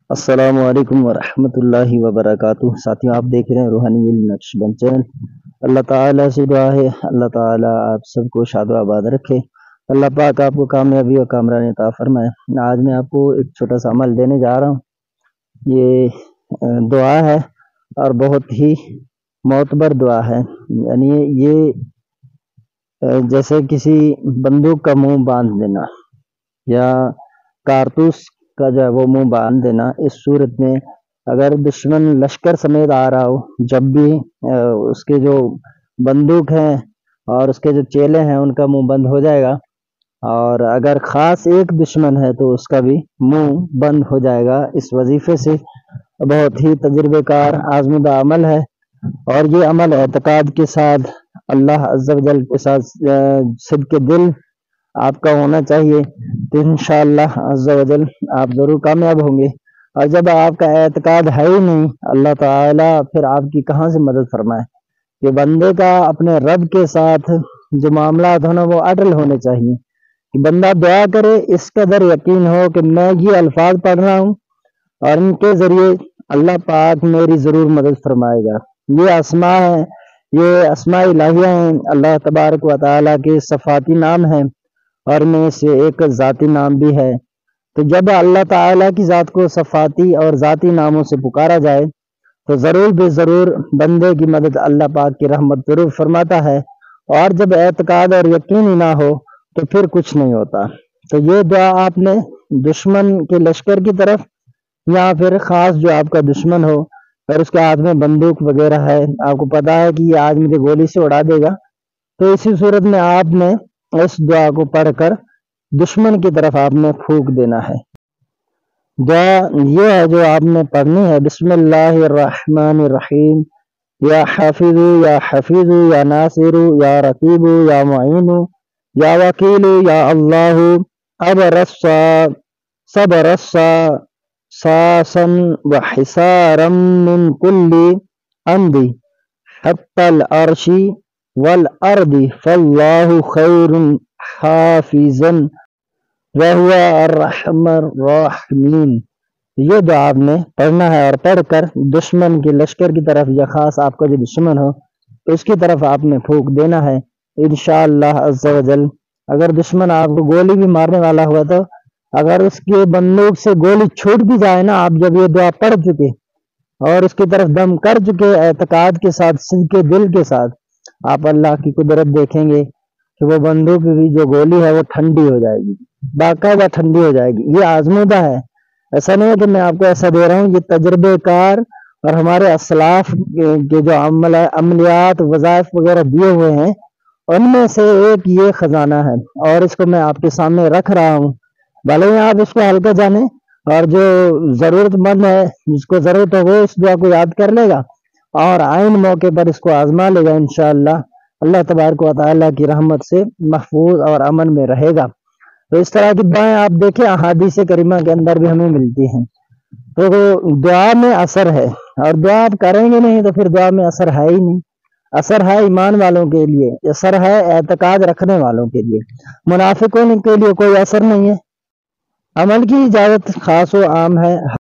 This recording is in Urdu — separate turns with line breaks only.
السلام علیکم ورحمۃ اللہ وبرکاتہ۔ ساتھیوں، آپ دیکھ رہے ہیں روحانی علم نقشبند چینل۔ اللہ تعالیٰ سے دعا ہے اللہ تعالیٰ آپ سب کو شاد و آباد رکھے۔ اللہ پاک آپ کو کامیابی اور کامرانی عطا فرمائے۔ آج میں آپ کو ایک چھوٹا سا عمل دینے جا رہا ہوں۔ یہ دعا ہے اور بہت ہی معتبر دعا ہے۔ یعنی یہ جیسے کسی بندوق کا منہ باندھ دینا یا کارتوس کا جو ہے وہ منہ باندھ دینا، اس صورت میں اگر دشمن لشکر سمیت آ رہا ہو، جب بھی اس کے جو بندوق ہیں اور اس کے جو چیلے ہیں ان کا منہ بند ہو جائے گا، اور اگر خاص ایک دشمن ہے تو اس کا بھی منہ بند ہو جائے گا۔ اس وظیفے سے بہت ہی تجربے کار آزمودہ عمل ہے، اور یہ عمل اعتقاد کے ساتھ اللہ عز و جل کے ساتھ صدق دل آپ کا ہونا چاہیے، تو انشاءاللہ عز و جل آپ ضرور کامیاب ہوں گے۔ اور جب آپ کا اعتقاد ہے ہی نہیں، اللہ تعالیٰ پھر آپ کی کہاں سے مدد فرمائے؟ کہ بندے کا اپنے رب کے ساتھ جو معاملات ہونا وہ اٹل ہونے چاہیے، کہ بندہ دعا کرے اس قدر یقین ہو کہ میں یہ الفاظ پڑھ رہا ہوں اور ان کے ذریعے اللہ پاک میری ضرور مدد فرمائے گا۔ یہ اسماء ہیں، یہ اسماء الہیہ ہیں، اللہ تبارک و تعالیٰ کے صفاتی نام ہیں، اور میں سے ایک ذاتی نام بھی ہے۔ تو جب اللہ تعالیٰ کی ذات کو صفاتی اور ذاتی ناموں سے پکارا جائے تو ضرور بے ضرور بندے کی مدد اللہ پاک کی رحمت ضرور فرماتا ہے، اور جب اعتقاد اور یقین ہی نہ ہو تو پھر کچھ نہیں ہوتا۔ تو یہ دعا آپ نے دشمن کے لشکر کی طرف، یا پھر خاص جو آپ کا دشمن ہو اور اس کے ہاتھ میں بندوق وغیرہ ہے، آپ کو پتا ہے کہ یہ آج مجھے گولی سے اڑا دے گا، تو اسی صورت میں آپ نے اس دعا کو پڑھ کر دشمن کی طرف آپ نے پھونک دینا ہے۔ دعا یہ ہے جو آپ نے پڑھنی ہے: بسم اللہ الرحمن الرحیم، یا حافظ یا حفیظ یا ناصر یا رقیب یا معین یا وکیل یا اللہ ابرسا صبرسا ساسا وحسارا من کل اندی حتی العرشی والارض فاللہ خیر حافظا وہو الرحم الراحمین۔ یہ دعا آپ نے پڑھنا ہے، اور پڑھ کر دشمن کے لشکر کی طرف یا خاص آپ کا جو دشمن ہو اس کی طرف آپ نے پھونک دینا ہے انشاءاللہ عز و جل۔ اگر دشمن آپ کو گولی بھی مارنے والا ہوا تو اگر اس کے بندوق سے گولی چھوٹ بھی جائے نا، آپ جب یہ دعا پڑھ چکے اور اس کی طرف دم کر چکے اعتقاد کے ساتھ، صدق دل کے ساتھ، آپ اللہ کی قدرت دیکھیں گے کہ وہ بندوق کی جو گولی ہے وہ ٹھنڈی ہو جائے گی، باقاعدہ ٹھنڈی ہو جائے گی۔ یہ آزمودہ ہے، ایسا نہیں ہے کہ میں آپ کو ایسا دے رہا ہوں، یہ تجربے کار اور ہمارے اسلاف کے جو عملیات وظائف وغیرہ دیے ہوئے ہیں ان میں سے ایک یہ خزانہ ہے، اور اس کو میں آپ کے سامنے رکھ رہا ہوں۔ بھلے ہی آپ اس کو ہلکا جانے، اور جو ضرورت مند ہے جس کو ضرورت ہو وہ اس دعا کو یاد کر لے گا اور عین موقع پر اس کو آزما لے گا، انشاءاللہ اللہ تبارک و تعالیٰ کی رحمت سے محفوظ اور امن میں رہے گا۔ تو اس طرح کی دعائیں آپ دیکھیں احادیث کریمہ کے اندر بھی ہمیں ملتی ہیں۔ تو دعا میں اثر ہے، اور دعا آپ کریں گے نہیں تو پھر دعا میں اثر ہے ہی نہیں۔ اثر ہے ایمان والوں کے لیے، اثر ہے اعتقاد رکھنے والوں کے لیے، منافقوں کے لیے کوئی اثر نہیں ہے۔ عمل کی اجازت خاص و عام ہے۔